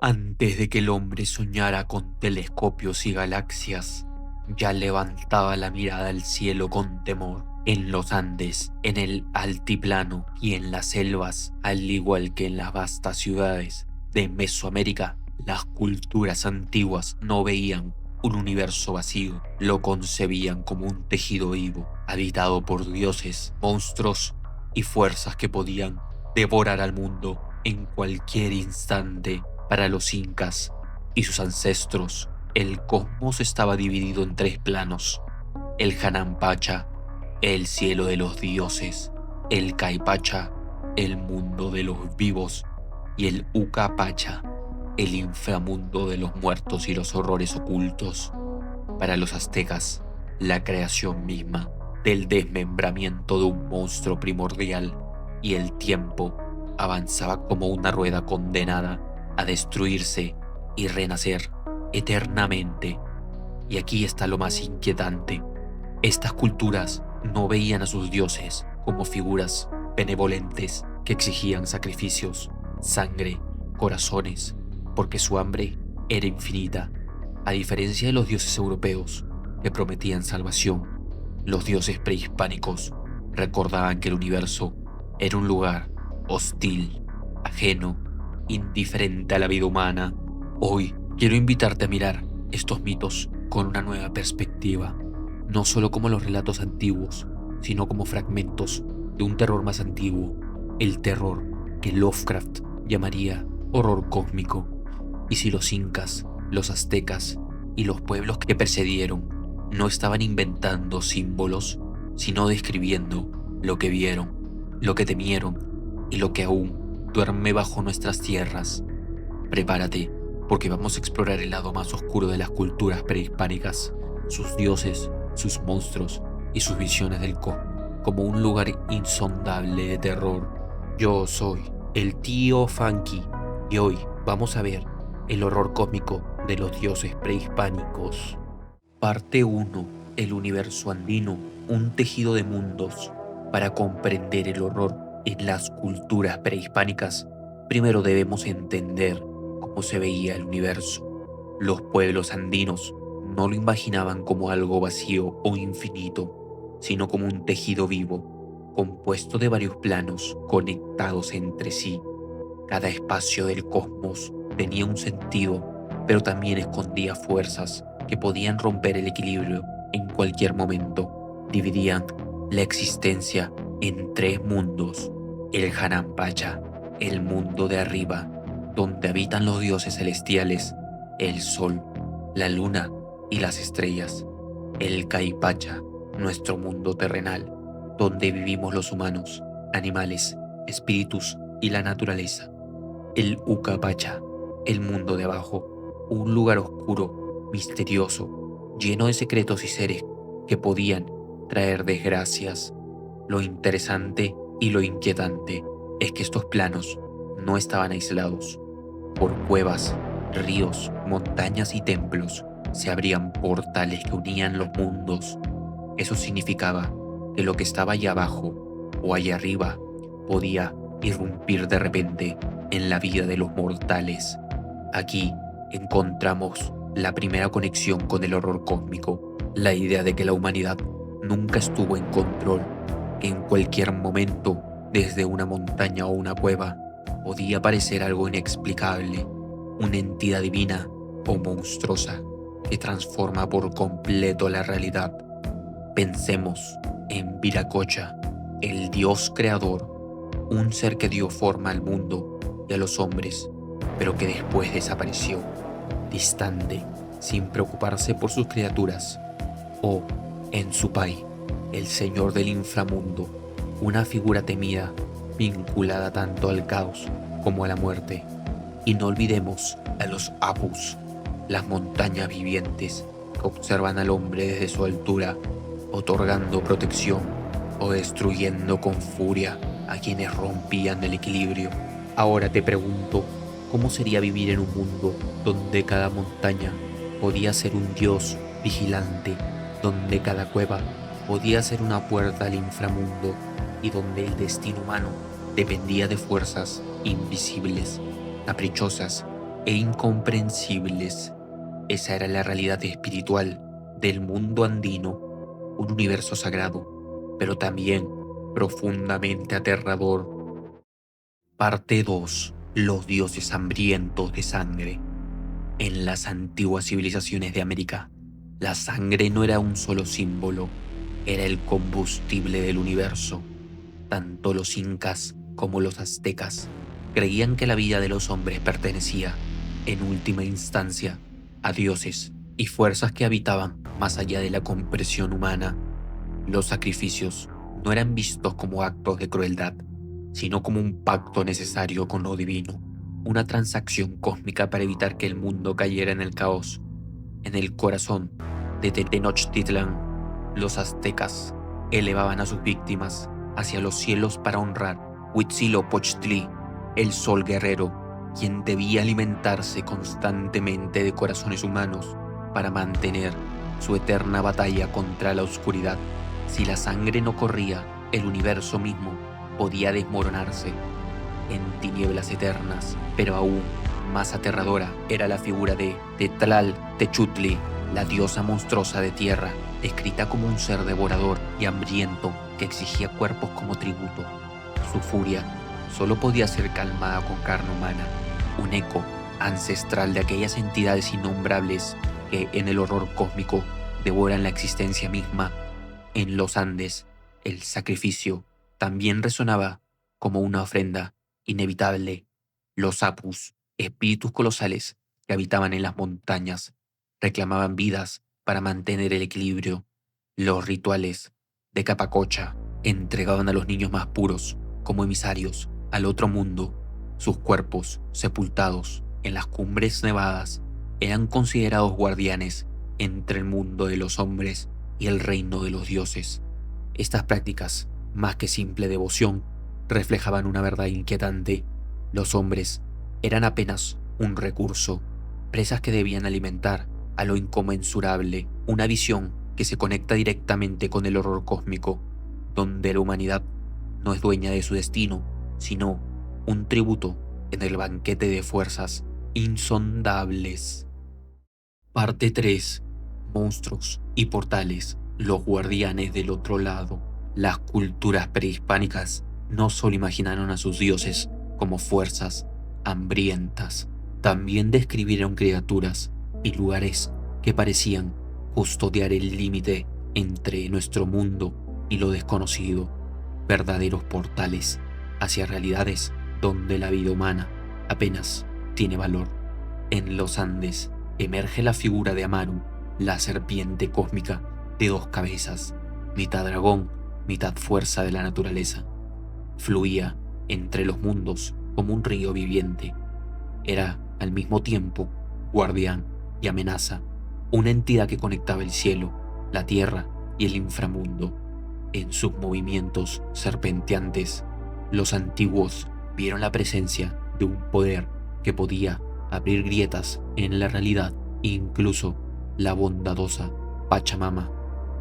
Antes de que el hombre soñara con telescopios y galaxias, ya levantaba la mirada al cielo con temor. En los Andes, en el altiplano y en las selvas, al igual que en las vastas ciudades de Mesoamérica, las culturas antiguas no veían un universo vacío, lo concebían como un tejido vivo, habitado por dioses, monstruos y fuerzas que podían devorar al mundo en cualquier instante. Para los incas y sus ancestros, el cosmos estaba dividido en tres planos: el Hanampacha, el cielo de los dioses; el Caipacha, el mundo de los vivos; y el Ucapacha, el inframundo de los muertos y los horrores ocultos. Para los aztecas, la creación misma del desmembramiento de un monstruo primordial, y el tiempo avanzaba como una rueda condenada a destruirse y renacer eternamente. Y aquí está lo más inquietante: estas culturas no veían a sus dioses como figuras benevolentes que exigían sacrificios, sangre, corazones, porque su hambre era infinita. A diferencia de los dioses europeos que prometían salvación, los dioses prehispánicos recordaban que el universo era un lugar hostil, ajeno, indiferente a la vida humana. Hoy quiero invitarte a mirar estos mitos con una nueva perspectiva, no solo como los relatos antiguos, sino como fragmentos de un terror más antiguo, el terror que Lovecraft llamaría horror cósmico. Y si los incas, los aztecas y los pueblos que precedieron no estaban inventando símbolos, sino describiendo lo que vieron, lo que temieron y lo que aún duerme bajo nuestras tierras, prepárate, porque vamos a explorar el lado más oscuro de las culturas prehispánicas, sus dioses, sus monstruos y sus visiones del cosmos, como un lugar insondable de terror. Yo soy el tío Funky y hoy vamos a ver el horror cósmico de los dioses prehispánicos. Parte 1: el universo andino, un tejido de mundos. Para comprender el horror en las culturas prehispánicas, primero debemos entender cómo se veía el universo. Los pueblos andinos no lo imaginaban como algo vacío o infinito, sino como un tejido vivo, compuesto de varios planos conectados entre sí. Cada espacio del cosmos tenía un sentido, pero también escondía fuerzas que podían romper el equilibrio en cualquier momento. Dividían la existencia en tres mundos: el Hanampacha, el mundo de arriba, donde habitan los dioses celestiales, el sol, la luna y las estrellas; el Caipacha, nuestro mundo terrenal, donde vivimos los humanos, animales, espíritus y la naturaleza; el Ucapacha, el mundo de abajo, un lugar oscuro, misterioso, lleno de secretos y seres que podían traer desgracias. Lo interesante y lo inquietante es que estos planos no estaban aislados. Por cuevas, ríos, montañas y templos se abrían portales que unían los mundos. Eso significaba que lo que estaba allá abajo o allá arriba podía irrumpir de repente en la vida de los mortales. Aquí encontramos la primera conexión con el horror cósmico, la idea de que la humanidad nunca estuvo en control, que en cualquier momento, desde una montaña o una cueva, podía aparecer algo inexplicable, una entidad divina o monstruosa que transforma por completo la realidad. Pensemos en Viracocha, el dios creador, un ser que dio forma al mundo y a los hombres, pero que después desapareció, distante, sin preocuparse por sus criaturas. O en Supai, el señor del inframundo, una figura temida, vinculada tanto al caos como a la muerte. Y no olvidemos a los Apus, las montañas vivientes que observan al hombre desde su altura, otorgando protección o destruyendo con furia a quienes rompían el equilibrio. Ahora te pregunto, ¿cómo sería vivir en un mundo donde cada montaña podía ser un dios vigilante, donde cada cueva podía ser una puerta al inframundo y donde el destino humano dependía de fuerzas invisibles, caprichosas e incomprensibles. Esa era la realidad espiritual del mundo andino, un universo sagrado, pero también profundamente aterrador. Parte 2. Los dioses hambrientos de sangre. En las antiguas civilizaciones de América, la sangre no era un solo símbolo, era el combustible del universo. Tanto los incas como los aztecas creían que la vida de los hombres pertenecía, en última instancia, a dioses y fuerzas que habitaban más allá de la comprensión humana. Los sacrificios no eran vistos como actos de crueldad, sino como un pacto necesario con lo divino, una transacción cósmica para evitar que el mundo cayera en el caos. En el corazón de Tenochtitlan, los aztecas elevaban a sus víctimas hacia los cielos para honrar Huitzilopochtli, el sol guerrero, quien debía alimentarse constantemente de corazones humanos para mantener su eterna batalla contra la oscuridad. Si la sangre no corría, el universo mismo podía desmoronarse en tinieblas eternas, pero aún más aterradora era la figura de Tlaltechutli, la diosa monstruosa de tierra, descrita como un ser devorador y hambriento que exigía cuerpos como tributo. Su furia solo podía ser calmada con carne humana, un eco ancestral de aquellas entidades innombrables que en el horror cósmico devoran la existencia misma. En los Andes, el sacrificio también resonaba como una ofrenda inevitable. Los apus, espíritus colosales que habitaban en las montañas, reclamaban vidas para mantener el equilibrio. Los rituales de Capacocha entregaban a los niños más puros como emisarios al otro mundo. Sus cuerpos, sepultados en las cumbres nevadas, eran considerados guardianes entre el mundo de los hombres y el reino de los dioses. Estas prácticas, más que simple devoción, reflejaban una verdad inquietante. Los hombres eran apenas un recurso, presas que debían alimentar a lo inconmensurable, una visión que se conecta directamente con el horror cósmico, donde la humanidad no es dueña de su destino, sino un tributo en el banquete de fuerzas insondables. Parte 3. Monstruos y portales, los guardianes del otro lado. Las culturas prehispánicas no solo imaginaron a sus dioses como fuerzas hambrientas, también describieron criaturas y lugares que parecían custodiar el límite entre nuestro mundo y lo desconocido, verdaderos portales hacia realidades donde la vida humana apenas tiene valor. En los Andes emerge la figura de Amaru, la serpiente cósmica de 2 cabezas, mitad dragón, mitad fuerza de la naturaleza. Fluía entre los mundos como un río viviente. Era, al mismo tiempo, guardián y amenaza, una entidad que conectaba el cielo, la tierra y el inframundo. En sus movimientos serpenteantes, los antiguos vieron la presencia de un poder que podía abrir grietas en la realidad. Incluso la bondadosa Pachamama,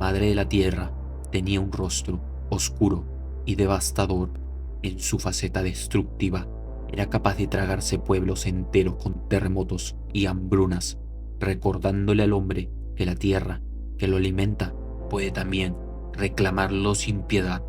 madre de la tierra, tenía un rostro oscuro y devastador. En su faceta destructiva, era capaz de tragarse pueblos enteros con terremotos y hambrunas, recordándole al hombre que la tierra que lo alimenta puede también reclamarlo sin piedad.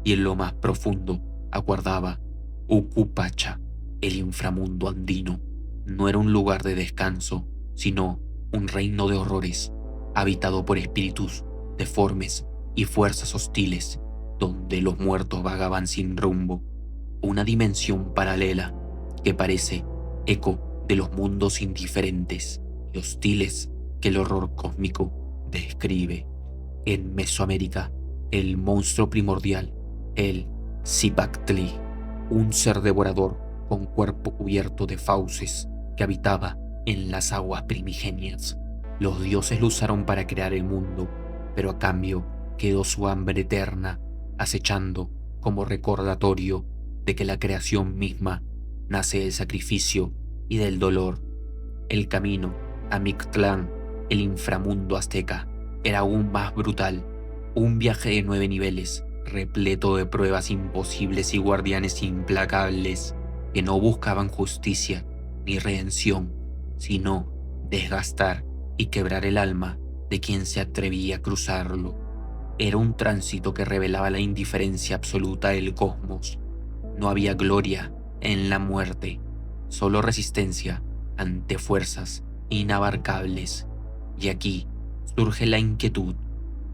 Y en lo más profundo aguardaba Ucupacha, el inframundo andino. No era un lugar de descanso, sino un reino de horrores, habitado por espíritus deformes y fuerzas hostiles, donde los muertos vagaban sin rumbo, una dimensión paralela que parece eco de los mundos indiferentes y hostiles que el horror cósmico describe. En Mesoamérica, el monstruo primordial, el Zipactli, un ser devorador con cuerpo cubierto de fauces que habitaba en las aguas primigenias. Los dioses lo usaron para crear el mundo, pero a cambio quedó su hambre eterna, acechando como recordatorio de que la creación misma nace del sacrificio y del dolor. El camino a Mictlán, el inframundo azteca, era aún más brutal, un viaje de 9 niveles, repleto de pruebas imposibles y guardianes implacables que no buscaban justicia ni redención, sino desgastar y quebrar el alma de quien se atrevía a cruzarlo. Era un tránsito que revelaba la indiferencia absoluta del cosmos. No había gloria en la muerte, solo resistencia ante fuerzas inabarcables. Y aquí surge la inquietud.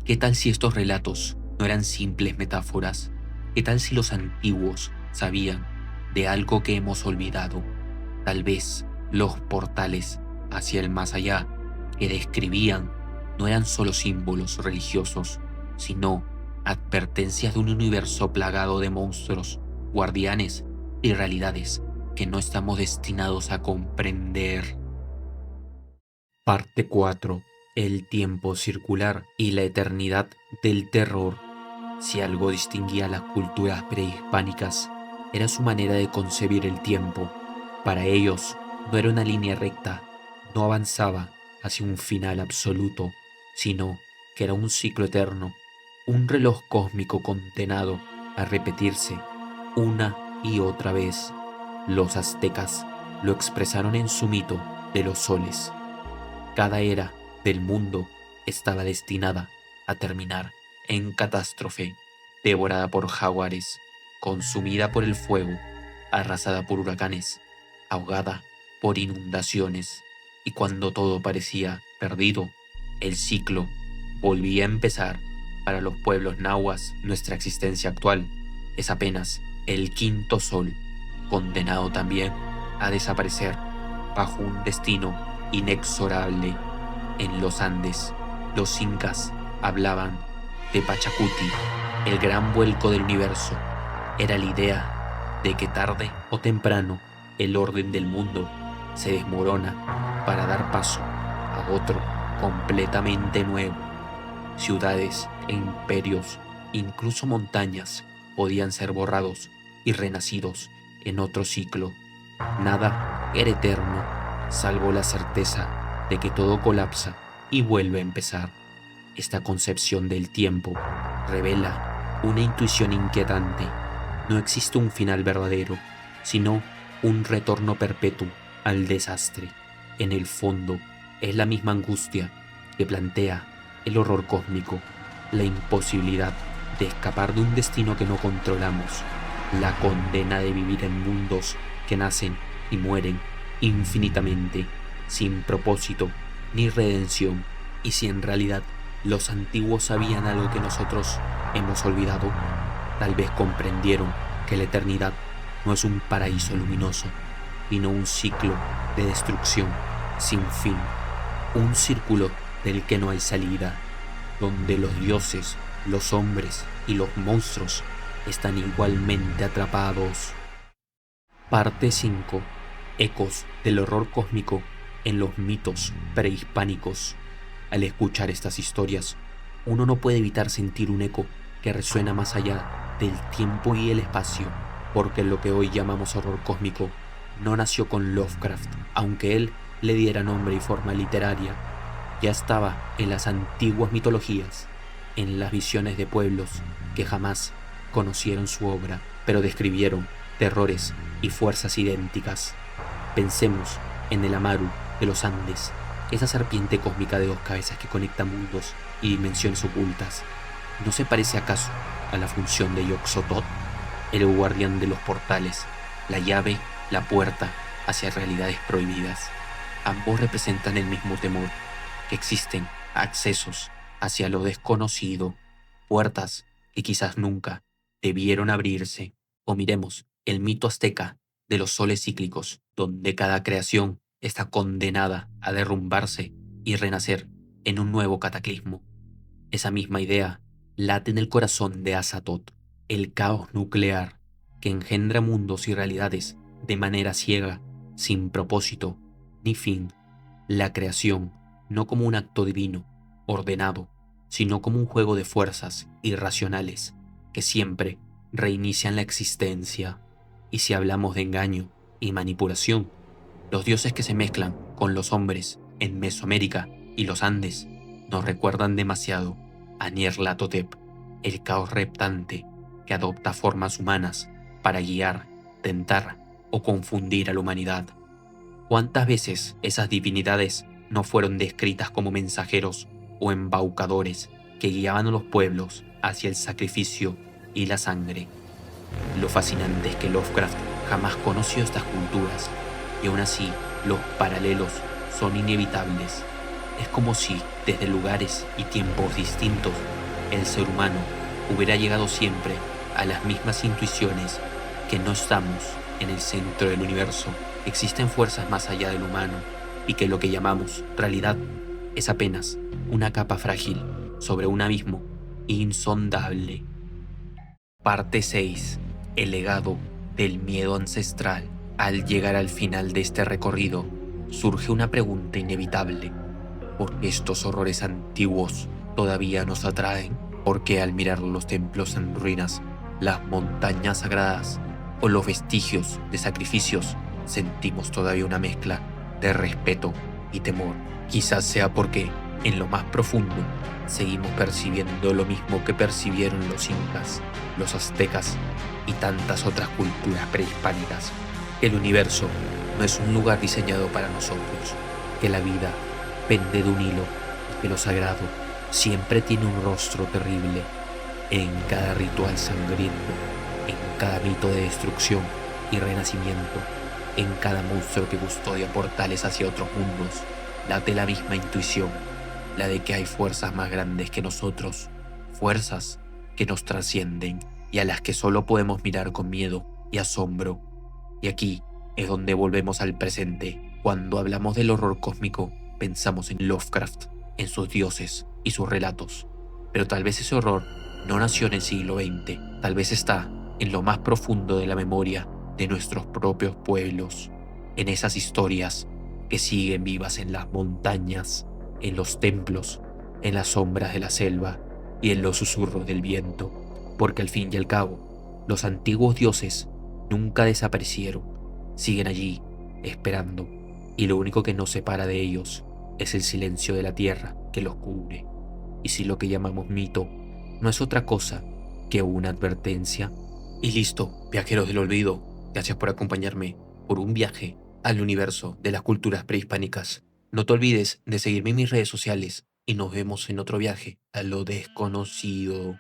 ¿Qué tal si estos relatos no eran simples metáforas? ¿Qué tal si los antiguos sabían de algo que hemos olvidado? Tal vez los portales hacia el más allá que describían no eran solo símbolos religiosos, sino advertencias de un universo plagado de monstruos, guardianes y realidades que no estamos destinados a comprender. Parte 4. El tiempo circular y la eternidad del terror. Si algo distinguía a las culturas prehispánicas, era su manera de concebir el tiempo. Para ellos, no era una línea recta, no avanzaba hacia un final absoluto, sino que era un ciclo eterno, un reloj cósmico condenado a repetirse una y otra vez. Los aztecas lo expresaron en su mito de los soles. Cada era del mundo estaba destinada a terminar en catástrofe, devorada por jaguares, consumida por el fuego, arrasada por huracanes, ahogada por inundaciones. Y cuando todo parecía perdido, el ciclo volvía a empezar. Para los pueblos nahuas, nuestra existencia actual es apenas el quinto sol, condenado también a desaparecer bajo un destino inexorable. En los Andes, los incas hablaban de Pachacuti, el gran vuelco del universo. Era la idea de que tarde o temprano el orden del mundo se desmorona para dar paso a otro completamente nuevo. Ciudades e imperios, incluso montañas, podían ser borrados y renacidos en otro ciclo. Nada era eterno, salvo la certeza de que todo colapsa y vuelve a empezar. Esta concepción del tiempo revela una intuición inquietante. No existe un final verdadero, sino un retorno perpetuo al desastre. En el fondo, es la misma angustia que plantea el horror cósmico, la imposibilidad de escapar de un destino que no controlamos, la condena de vivir en mundos que nacen y mueren infinitamente, sin propósito ni redención. Y si en realidad los antiguos sabían algo que nosotros hemos olvidado, tal vez comprendieron que la eternidad no es un paraíso luminoso, sino un ciclo de destrucción sin fin, un círculo del que no hay salida, donde los dioses, los hombres y los monstruos están igualmente atrapados. Parte 5. Ecos del horror cósmico en los mitos prehispánicos. Al escuchar estas historias, uno no puede evitar sentir un eco que resuena más allá del tiempo y el espacio, porque lo que hoy llamamos horror cósmico no nació con Lovecraft, aunque él le diera nombre y forma literaria. Ya estaba en las antiguas mitologías, en las visiones de pueblos que jamás conocieron su obra, pero describieron terrores y fuerzas idénticas. Pensemos en el Amaru de los Andes, esa serpiente cósmica de 2 cabezas que conecta mundos y dimensiones ocultas. ¿No se parece acaso a la función de Yog-Sothoth, el guardián de los portales, la llave, la puerta hacia realidades prohibidas? Ambos representan el mismo temor, que existen accesos hacia lo desconocido, puertas que quizás nunca debieron abrirse. O miremos el mito azteca de los soles cíclicos, donde cada creación está condenada a derrumbarse y renacer en un nuevo cataclismo. Esa misma idea late en el corazón de Azathoth, el caos nuclear que engendra mundos y realidades de manera ciega, sin propósito ni fin. La creación no como un acto divino, ordenado, sino como un juego de fuerzas irracionales que siempre reinician la existencia. Y si hablamos de engaño y manipulación, los dioses que se mezclan con los hombres en Mesoamérica y los Andes nos recuerdan demasiado a Nyarlathotep, el caos reptante que adopta formas humanas para guiar, tentar o confundir a la humanidad. ¿Cuántas veces esas divinidades no fueron descritas como mensajeros o embaucadores que guiaban a los pueblos hacia el sacrificio y la sangre? Lo fascinante es que Lovecraft jamás conoció estas culturas y aún así los paralelos son inevitables. Es como si, desde lugares y tiempos distintos, el ser humano hubiera llegado siempre a las mismas intuiciones, que no estamos en el centro del universo, existen fuerzas más allá del humano y que lo que llamamos realidad es apenas una capa frágil sobre un abismo insondable. Parte 6. El legado del miedo ancestral. Al llegar al final de este recorrido, surge una pregunta inevitable. ¿Por qué estos horrores antiguos todavía nos atraen? ¿Por qué al mirar los templos en ruinas, las montañas sagradas o los vestigios de sacrificios sentimos todavía una mezcla de respeto y temor? Quizás sea porque, en lo más profundo, seguimos percibiendo lo mismo que percibieron los incas, los aztecas y tantas otras culturas prehispánicas. El universo no es un lugar diseñado para nosotros, que la vida pende de un hilo y que lo sagrado siempre tiene un rostro terrible. En cada ritual sangriento, en cada mito de destrucción y renacimiento, en cada monstruo que custodia portales hacia otros mundos, late la misma intuición, la de que hay fuerzas más grandes que nosotros, fuerzas que nos trascienden y a las que solo podemos mirar con miedo y asombro. Y aquí es donde volvemos al presente. Cuando hablamos del horror cósmico, pensamos en Lovecraft, en sus dioses y sus relatos. Pero tal vez ese horror no nació en el siglo XX, tal vez está en lo más profundo de la memoria de nuestros propios pueblos, en esas historias que siguen vivas en las montañas, en los templos, en las sombras de la selva y en los susurros del viento, porque al fin y al cabo, los antiguos dioses nunca desaparecieron, siguen allí, esperando, y lo único que nos separa de ellos es el silencio de la tierra que los cubre. Y si lo que llamamos mito no es otra cosa que una advertencia. Y listo, viajeros del olvido, gracias por acompañarme por un viaje al universo de las culturas prehispánicas. No te olvides de seguirme en mis redes sociales y nos vemos en otro viaje a lo desconocido.